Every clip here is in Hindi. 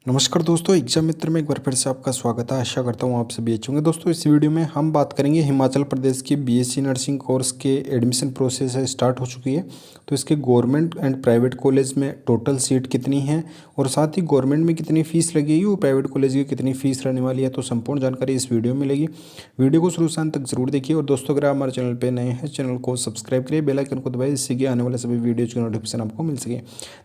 नमस्कार दोस्तों, एग्जाम मित्र में एक बार फिर से आपका स्वागत है। आशा करता हूँ आप सभी अच्छे होंगे। दोस्तों इस वीडियो में हम बात करेंगे हिमाचल प्रदेश की बीएससी नर्सिंग कोर्स के एडमिशन प्रोसेस है स्टार्ट हो चुकी है। तो इसके गवर्नमेंट एंड प्राइवेट कॉलेज में टोटल सीट कितनी है और साथ ही गवर्नमेंट में कितनी फ़ीस लगेगी और प्राइवेट कॉलेज की कितनी फ़ीस रहने वाली है, तो संपूर्ण जानकारी इस वीडियो में मिलेगी। वीडियो को शुरू से अंत तक जरूर देखिए। और दोस्तों अगर आप हमारे चैनल पर नए हैं, चैनल को सब्सक्राइब करिए, बेल आइकन को दबाइए, जिससे कि आने वाले सभी वीडियोज़ की नोटिफिकेशन आपको मिल सके।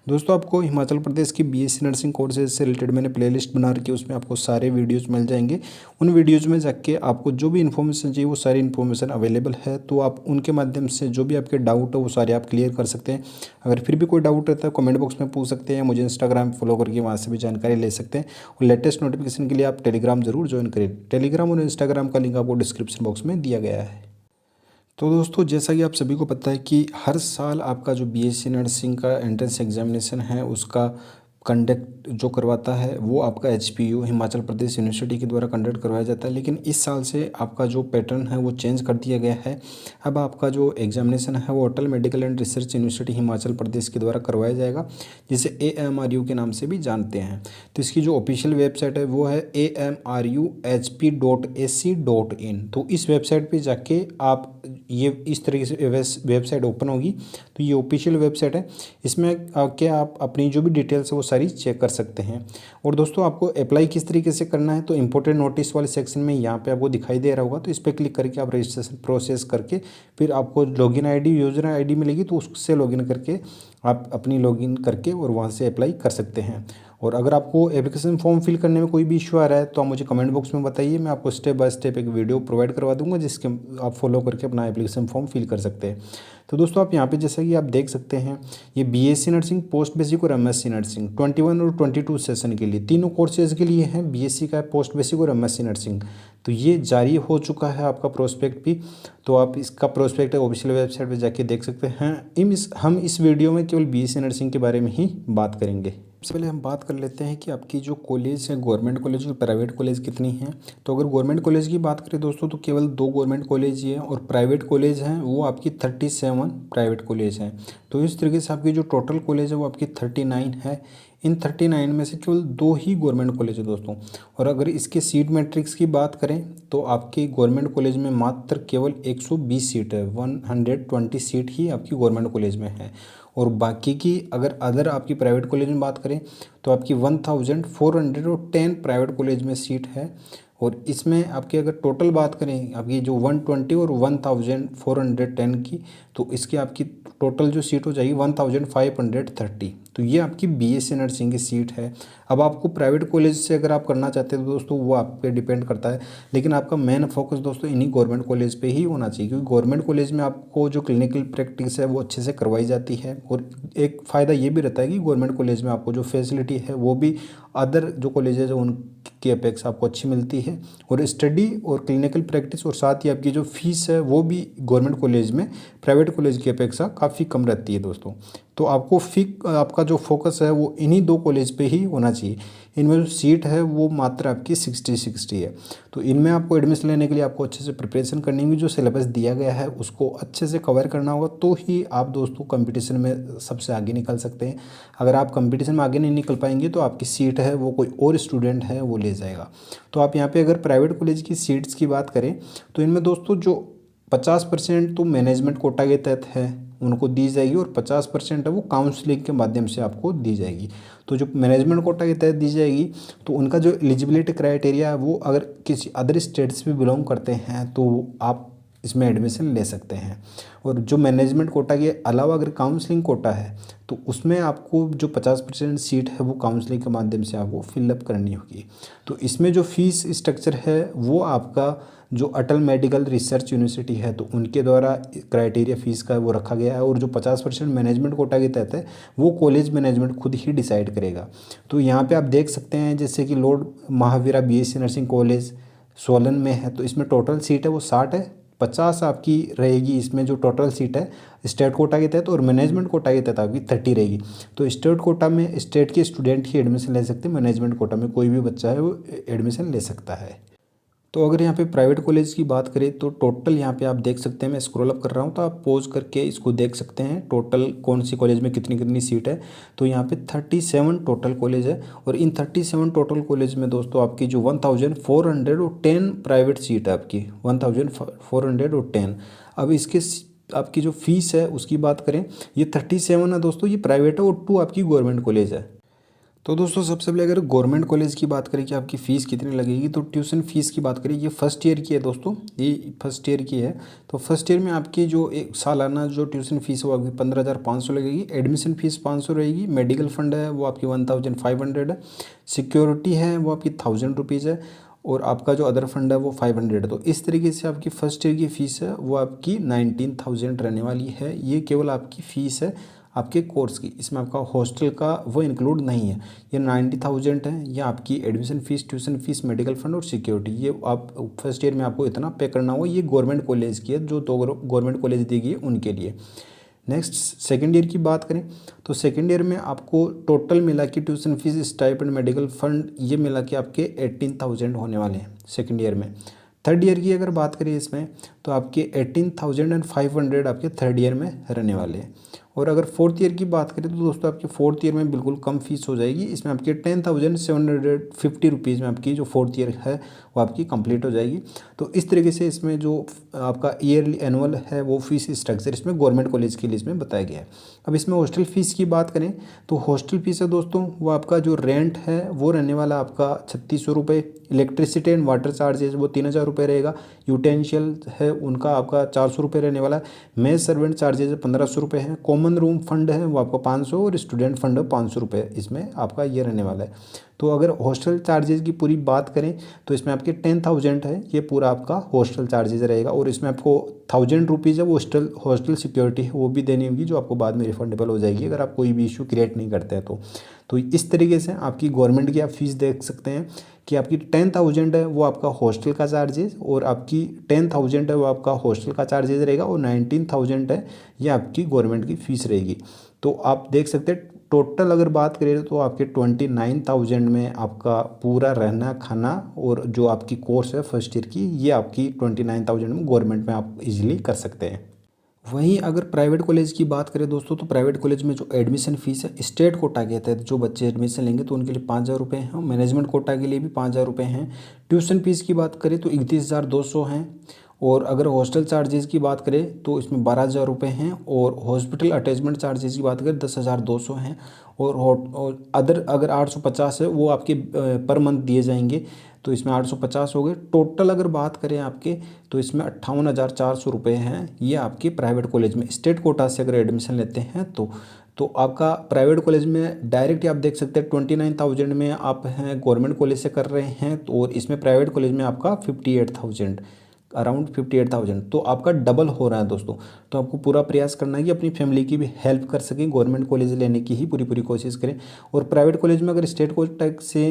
दोस्तों आपको हिमाचल प्रदेश की बीएससी नर्सिंग कोर्सेज से रिलेटेड मैंने प्लेलिस्ट बना रखी है, उसमें आपको सारे वीडियोस मिल जाएंगे। उन वीडियोस में जाके आपको जो भी इन्फॉर्मेशन चाहिए वो सारी इन्फॉर्मेशन अवेलेबल है, तो आप उनके माध्यम से जो भी आपके डाउट है वो सारे आप क्लियर कर सकते हैं। अगर फिर भी कोई डाउट रहता है कमेंट बॉक्स में पूछ सकते हैं, मुझे इंस्टाग्राम फॉलो करके वहाँ से भी जानकारी ले सकते हैं। और लेटेस्ट नोटिफिकेशन के लिए आप टेलीग्राम जरूर ज्वाइन करें। टेलीग्राम और इंस्टाग्राम का लिंक आपको डिस्क्रिप्शन बॉक्स में दिया गया है। तो दोस्तों जैसा कि आप सभी को पता है कि हर साल आपका जो बीएससी नर्सिंग का एंट्रेंस एग्जामिनेशन है उसका कंडक्ट जो करवाता है वो आपका एचपीयू हिमाचल प्रदेश यूनिवर्सिटी के द्वारा कंडक्ट करवाया जाता है। लेकिन इस साल से आपका जो पैटर्न है वो चेंज कर दिया गया है। अब आपका जो एग्जामिनेशन है वो Atal medical and research university Himachal Pradesh के द्वारा करवाया जाएगा, जिसे AMRU के नाम से भी जानते हैं। तो इसकी जो ऑफिशियल वेबसाइट है वो है amruhp.ac.in। तो इस वेबसाइट पे जाके आप ये इस तरीके से वेबसाइट ओपन होगी। तो ये ऑफिशियल वेबसाइट है, इसमें क्या आप अपनी जो भी डिटेल्स है वो सारी चेक कर सकते हैं। और दोस्तों आपको अप्लाई किस तरीके से करना है, तो इंपॉर्टेंट नोटिस वाले सेक्शन में यहाँ पे आपको दिखाई दे रहा होगा, तो इस पर क्लिक करके आप रजिस्ट्रेशन प्रोसेस करके फिर आपको लॉगिन आईडी यूजर आईडी मिलेगी, तो उससे लॉगिन करके आप अपनी लॉगिन करके और वहाँ से अप्लाई कर सकते हैं। और अगर आपको एप्लीकेशन फॉर्म फिल करने में कोई भी इशू आ रहा है तो आप मुझे कमेंट बॉक्स में बताइए, मैं आपको स्टेप बाय स्टेप एक वीडियो प्रोवाइड करवा दूंगा जिसके आप फॉलो करके अपना एप्लीकेशन फॉर्म फिल कर सकते हैं। तो दोस्तों आप यहाँ पे जैसा कि आप देख सकते हैं, ये बीएससी नर्सिंग पोस्ट बेसिक और एमएससी नर्सिंग 21 और 22 सेशन के लिए तीनों कोर्सेज के लिए हैं। बीएससी का पोस्ट बेसिक और एमएससी नर्सिंग तो ये जारी हो चुका है आपका प्रोस्पेक्ट भी। तो आप इसका प्रोस्पेक्ट ऑफिशियल वेबसाइट पर जाके देख सकते हैं। हम इस वीडियो में केवल बीएससी नर्सिंग के बारे में ही बात करेंगे। सबसे पहले हम बात कर लेते हैं कि आपकी जो कॉलेज है गवर्नमेंट कॉलेज और प्राइवेट कॉलेज कितनी हैं। तो अगर गवर्नमेंट कॉलेज की बात करें दोस्तों तो केवल 2 गवर्नमेंट कॉलेज ही हैं, और प्राइवेट कॉलेज हैं वो आपकी 37 प्राइवेट कॉलेज हैं। तो इस तरीके से आपकी जो टोटल कॉलेज है वो आपकी 39 है। इन 39 में से केवल 2 ही गवर्नमेंट कॉलेज है दोस्तों। और अगर इसके सीट मैट्रिक्स की बात करें तो आपके गवर्नमेंट कॉलेज में मात्र केवल 120 सीट है, 120 सीट ही आपकी गवर्नमेंट कॉलेज में है। और बाकी की अगर अदर आपकी प्राइवेट कॉलेज में बात करें तो आपकी 1410 प्राइवेट कॉलेज में सीट है। और इसमें आपकी अगर टोटल बात करें आपकी जो 120 और 1410 की, तो इसकी आपकी टोटल जो सीट हो जाएगी 1530। तो ये आपकी बीएससी नर्सिंग की सीट है। अब आपको प्राइवेट कॉलेज से अगर आप करना चाहते हैं तो दोस्तों वो आप पे डिपेंड करता है, लेकिन आपका मेन फोकस दोस्तों इन्हीं गवर्नमेंट कॉलेज पे ही होना चाहिए, क्योंकि गवर्नमेंट कॉलेज में आपको जो क्लिनिकल प्रैक्टिस है वो अच्छे से करवाई जाती है। और एक फ़ायदा ये भी रहता है कि गवर्नमेंट कॉलेज में आपको जो फैसिलिटी है वो भी अदर जो कॉलेज है जो उनकी अपेक्षा आपको अच्छी मिलती है। और स्टडी और क्लिनिकल प्रैक्टिस और साथ ही आपकी जो फीस है वो भी गवर्नमेंट कॉलेज में प्राइवेट कॉलेज की अपेक्षा काफ़ी कम रहती है दोस्तों। तो आपका जो फोकस है वो इन्हीं 2 कॉलेज पे ही होना चाहिए। इनमें जो सीट है वो मात्र आपकी 60 है। तो इनमें आपको एडमिशन लेने के लिए आपको अच्छे से प्रिपरेशन करनी होगी, जो सिलेबस दिया गया है उसको अच्छे से कवर करना होगा, तो ही आप दोस्तों कंपटीशन में सबसे आगे निकल सकते हैं। अगर आप कंपटीशन में आगे नहीं निकल पाएंगे तो आपकी सीट है वो कोई और स्टूडेंट है वो ले जाएगा। तो आप यहाँ पे अगर प्राइवेट कॉलेज की सीट्स की बात करें तो इनमें दोस्तों जो 50% तो मैनेजमेंट कोटा के तहत है उनको दी जाएगी, और 50% है वो काउंसलिंग के माध्यम से आपको दी जाएगी। तो जो मैनेजमेंट कोटा के तहत दी जाएगी तो उनका जो एलिजिबिलिटी क्राइटेरिया है वो अगर किसी अदर स्टेट्स में बिलोंग करते हैं तो आप इसमें एडमिशन ले सकते हैं। और जो मैनेजमेंट कोटा के अलावा अगर काउंसलिंग कोटा है तो उसमें आपको जो 50% सीट है वो काउंसलिंग के माध्यम से आपको फिलअप करनी होगी। तो इसमें जो फीस स्ट्रक्चर है वो आपका जो अटल मेडिकल रिसर्च यूनिवर्सिटी है तो उनके द्वारा क्राइटेरिया फीस का वो रखा गया है। और जो 50% मैनेजमेंट कोटा के तहत है वो कॉलेज मैनेजमेंट खुद ही डिसाइड करेगा। तो यहाँ पे आप देख सकते हैं जैसे कि Lord Mahavira BSc nursing college Solan में है, तो इसमें टोटल सीट है वो 60 है, 50 आपकी रहेगी इसमें जो टोटल सीट है स्टेट कोटा के तहत, और मैनेजमेंट कोटा के तहत आपकी 30 रहेगी। तो स्टेट कोटा में स्टेट के स्टूडेंट ही एडमिशन ले सकते हैं, मैनेजमेंट कोटा में कोई भी बच्चा है वो एडमिशन ले सकता है। तो अगर यहाँ पे प्राइवेट कॉलेज की बात करें तो टोटल यहाँ पे आप देख सकते हैं, मैं स्क्रॉल अप कर रहा हूँ तो आप पॉज करके इसको देख सकते हैं टोटल कौन सी कॉलेज में कितनी कितनी सीट है। तो यहाँ पे 37 टोटल कॉलेज है और इन 37 टोटल कॉलेज में दोस्तों आपकी जो 1410 प्राइवेट सीट है आपकी 1410। अब इसके आपकी जो फीस है उसकी बात करें, ये 37 है दोस्तों, ये प्राइवेट है और 2 आपकी गवर्नमेंट कॉलेज है। तो दोस्तों सबसे पहले अगर गवर्नमेंट कॉलेज की बात करें कि आपकी फ़ीस कितनी लगेगी, तो ट्यूशन फ़ीस की बात करें, ये फर्स्ट ईयर की है दोस्तों, ये फर्स्ट ईयर की है। तो फर्स्ट ईयर में आपकी जो एक सालाना जो ट्यूशन फ़ीस है वो आपकी 15,500 लगेगी। एडमिशन फ़ीस 500 रहेगी। मेडिकल फ़ंड है वो आपकी 1,500 है। सिक्योरिटी है वो आपकी 1,000 रुपीज़ है और आपका जो अदर फंड है वो 500 है। तो इस तरीके से आपकी फ़र्स्ट ईयर की फ़ीस है वो आपकी 19,000 रहने वाली है। ये केवल आपकी फ़ीस है आपके कोर्स की, इसमें आपका हॉस्टल का वो इंक्लूड नहीं है। ये 90,000 है। ये आपकी admission fees, tuition fees, medical fund और सिक्योरिटी, ये आप फर्स्ट ईयर में आपको इतना पे करना होगा। ये गवर्नमेंट कॉलेज की है, जो 2 गवर्नमेंट कॉलेज देगी उनके लिए। नेक्स्ट सेकेंड ईयर की बात करें तो सेकेंड ईयर में आपको टोटल मिला के tuition fees, stipend, medical fund ये मिला के आपके 18,000 होने वाले हैं सेकेंड ईयर में। थर्ड ईयर की अगर बात करें इसमें तो आपके 18,500 आपके थर्ड ईयर में रहने वाले हैं। और अगर फोर्थ ईयर की बात करें तो दोस्तों आपके फोर्थ ईयर में बिल्कुल कम फीस हो जाएगी। इसमें आपके 10,750 रुपीज़ में आपकी जो फोर्थ ईयर है वो आपकी कंप्लीट हो जाएगी। तो इस तरीके से इसमें जो आपका ईयरली एनुअल है वो फीस स्ट्रक्चर इसमें गवर्नमेंट कॉलेज के लिए इसमें बताया गया है। अब इसमें हॉस्टल फीस की बात करें तो हॉस्टल फीस है दोस्तों वो आपका जो रेंट है वो रहने वाला आपका 3600 रुपये। इलेक्ट्रिसिटी एंड वाटर चार्जेस वो 3,000 रुपये रहेगा। यूटेंशियल है उनका आपका 400 रुपये रहने वाला है। मेस सर्वेंट चार्जेस 1,500 रुपये है। कॉमन रूम फंड है वो आपका 500 और स्टूडेंट फंड 500 रुपये इसमें आपका ये रहने वाला है। तो अगर हॉस्टल चार्जेस की पूरी बात करें तो इसमें आपके 10,000 है, ये पूरा आपका हॉस्टल चार्जेस रहेगा। और इसमें आपको 1,000 रुपीज़ है वो हॉस्टल सिक्योरिटी है वो भी देनी होगी, जो आपको बाद में रिफंडेबल हो जाएगी अगर आप कोई भी इशू क्रिएट नहीं करते हैं तो इस तरीके से आपकी गवर्नमेंट की आप फीस देख सकते हैं कि आपकी 10,000 है वो आपका हॉस्टल का चार्जेस और आपकी 10,000 है वो आपका हॉस्टल का चार्जेस रहेगा और 19,000 है ये आपकी गवर्नमेंट की फ़ीस रहेगी। तो आप देख सकते हैं टोटल अगर बात करें तो आपके 29,000 में आपका पूरा रहना खाना और जो आपकी कोर्स है फर्स्ट ईयर की ये आपकी 29,000 में गवर्नमेंट में आप इजीली कर सकते हैं। वहीं अगर प्राइवेट कॉलेज की बात करें दोस्तों तो प्राइवेट कॉलेज में जो एडमिशन फ़ीस है स्टेट कोटा के तहत जो बच्चे एडमिशन लेंगे तो उनके लिए 5,000 रुपये हैं। मैनेजमेंट कोटा के लिए भी 5,000 रुपये हैं। ट्यूशन फीस की बात करें तो 31,200 हैं। और अगर हॉस्टल चार्जेस की बात करें तो इसमें 12,000 रुपये हैं। और हॉस्पिटल अटैचमेंट चार्जेस की बात करें 10,200 हैं। और अदर अगर 850 है वो आपके पर मंथ दिए जाएंगे, तो इसमें 850 हो गए। टोटल अगर बात करें आपके तो इसमें 58,400 रुपये हैं ये आपके प्राइवेट कॉलेज में स्टेट कोटा से अगर एडमिशन लेते हैं तो आपका प्राइवेट कॉलेज में डायरेक्ट आप देख सकते हैं 29,000 में आप हैं गवर्नमेंट कॉलेज से कर रहे हैं तो और इसमें प्राइवेट कॉलेज में आपका 58,000 अराउंड 58,000 तो आपका डबल हो रहा है दोस्तों। तो आपको पूरा प्रयास करना है कि अपनी फैमिली की भी हेल्प कर सकें, गवर्नमेंट कॉलेज लेने की ही पूरी कोशिश करें। और प्राइवेट कॉलेज में अगर स्टेट कोटा से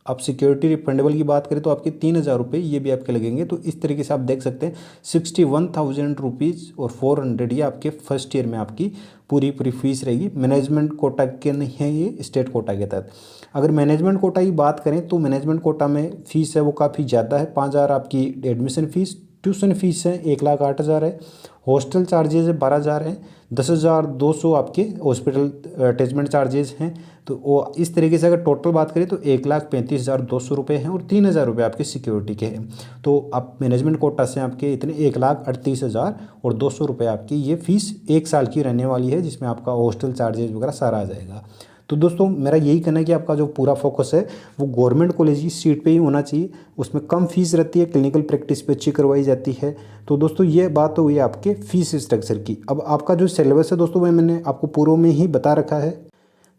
आप सिक्योरिटी रिफंडेबल की बात करें तो आपके 3,000 रुपये ये भी आपके लगेंगे। तो इस तरीके से आप देख सकते हैं 61,000 रुपीज़ और 400 ये आपके फर्स्ट ईयर में आपकी पूरी फीस रहेगी। मैनेजमेंट कोटा के नहीं है ये, स्टेट कोटा के तहत। अगर मैनेजमेंट कोटा की बात करें तो मैनेजमेंट कोटा में फ़ीस है वो काफ़ी ज़्यादा है। 5,000 आपकी एडमिशन फ़ीस, ट्यूशन फीस है 1,08,000 है। हॉस्टल चार्जेज है 12,000 है। 10,200 आपके हॉस्पिटल अटैचमेंट चार्जेस हैं। तो वो इस तरीके से अगर टोटल बात करें तो 1,35,200 रुपये हैं और 3,000 रुपये आपके सिक्योरिटी के हैं। तो आप मैनेजमेंट कोटा से आपके इतने 1,38,000 और 200 रुपये आपकी ये फ़ीस 1 साल की रहने वाली है, जिसमें आपका हॉस्टल चार्जेस वगैरह सारा आ जाएगा। तो दोस्तों मेरा यही कहना है कि आपका जो पूरा फोकस है वो गवर्नमेंट कॉलेज की सीट पे ही होना चाहिए। उसमें कम फीस रहती है, क्लिनिकल प्रैक्टिस पे अच्छी करवाई जाती है। तो दोस्तों ये बात तो हुई आपके फीस स्ट्रक्चर की। अब आपका जो सिलेबस है दोस्तों वो मैंने आपको पूर्व में ही बता रखा है,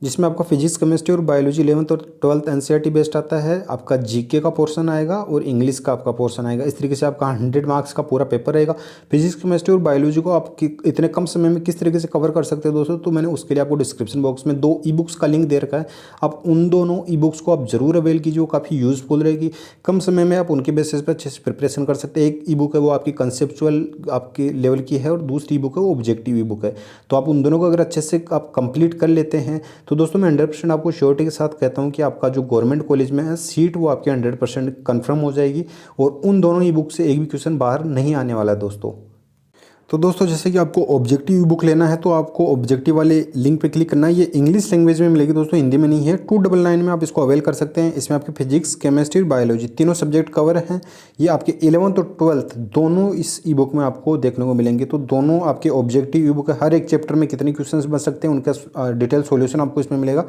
जिसमें आपका फिजिक्स, केमिस्ट्री और बायोलॉजी 11th और 12th एनसीईआरटी बेस्ड आता है। आपका जीके का पोर्शन आएगा और इंग्लिश का आपका पोर्शन आएगा। इस तरीके से आपका 100 मार्क्स का पूरा पेपर रहेगा। फिजिक्स, केमिस्ट्री और बायोलॉजी को आप इतने कम समय में किस तरीके से कवर कर सकते हैं दोस्तों, तो मैंने उसके लिए आपको डिस्क्रिप्शन बॉक्स में 2 ई बुक्स का लिंक दे रखा है। आप उन दोनों ई बुक्स को आप जरूर अवेल कीजिए, वो काफ़ी यूजफुल रहेगी। कम समय में आप उनके बेसिस पर अच्छे से प्रिपरेशन कर सकते हैं। एक ई बुक है वो आपकी कंसेप्चुअल आपके लेवल की है और दूसरी ई बुक है वो ऑब्जेक्टिव ई बुक है। तो आप उन दोनों को अगर अच्छे से आप कंप्लीट कर लेते हैं तो दोस्तों मैं 100% आपको श्योरिटी के साथ कहता हूँ कि आपका जो गवर्नमेंट कॉलेज में है सीट वो आपकी 100% कन्फर्म हो जाएगी और उन दोनों ई बुक से एक भी क्वेश्चन बाहर नहीं आने वाला है दोस्तों। तो दोस्तों जैसे कि आपको ऑब्जेक्टिव ई बुक लेना है तो आपको ऑब्जेक्टिव वाले लिंक पे क्लिक करना है। ये इंग्लिश लैंग्वेज में मिलेगी दोस्तों, हिंदी में नहीं है। 299 में आप इसको अवेल कर सकते हैं। इसमें आपके फिजिक्स, केमिस्ट्री, बायोलॉजी तीनों सब्जेक्ट कवर हैं। ये आपके 11th और 12th दोनों इस ई बुक में आपको देखने को मिलेंगे। तो दोनों आपके ऑब्जेक्टिव ई बुक है। हर एक चैप्टर में कितने क्वेश्चन बन सकते हैं उनका डिटेल सोल्यूशन आपको इसमें मिलेगा।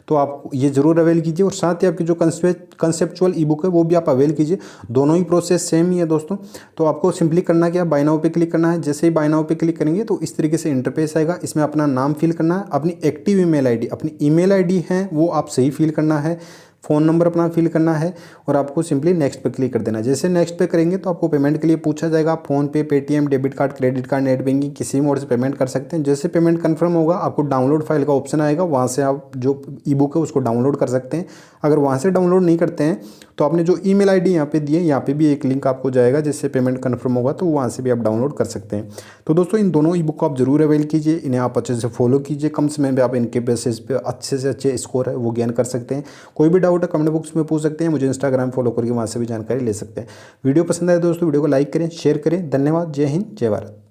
तो आप ये जरूर अवेल कीजिए और साथ ही आपकी जो कंसेप्चुअल ई बुक है वो भी आप अवेल कीजिए। दोनों ही प्रोसेस सेम ही है दोस्तों। तो आपको सिंपली करना क्या, बाय नाउ पे क्लिक करना है। जैसे ही बाय नाउ पे क्लिक करेंगे तो इस तरीके से इंटरफेस आएगा। इसमें अपना नाम फिल करना है, अपनी एक्टिव ईमेल आईडी, अपनी ईमेल आईडी है वो आप सही फिल करना है, फ़ोन नंबर अपना फिल करना है और आपको सिंपली नेक्स्ट पे क्लिक कर देना है। जैसे नेक्स्ट पे करेंगे तो आपको पेमेंट के लिए पूछा जाएगा। आप फोन पे, Paytm, debit card, credit card, net banking किसी भी मोड से पेमेंट कर सकते हैं। जैसे पेमेंट कंफर्म होगा आपको डाउनलोड फाइल का ऑप्शन आएगा, वहाँ से आप जो ई बुक है उसको डाउनलोड कर सकते हैं। अगर वहाँ से डाउनलोड नहीं करते हैं तो आपने जो ईमेल आईडी यहाँ पे दी है यहाँ पे भी एक लिंक आपको जाएगा, जिससे पेमेंट कंफर्म होगा तो वहाँ से भी आप डाउनलोड कर सकते हैं। तो दोस्तों इन दोनों ई बुक को आप जरूर अवेल कीजिए, इन्हें आप अच्छे से फॉलो कीजिए। कम समय में आप इनके बेसिस पे अच्छे से अच्छे स्कोर है वो गेन कर सकते हैं। कोई भी डाउट है कमेंट बॉक्स में पूछ सकते हैं, मुझे इंस्टाग्राम फॉलो करके वहाँ से भी जानकारी ले सकते हैं। वीडियो पसंद आए दोस्तों वीडियो को लाइक करें, शेयर करें। धन्यवाद। जय हिंद, जय भारत।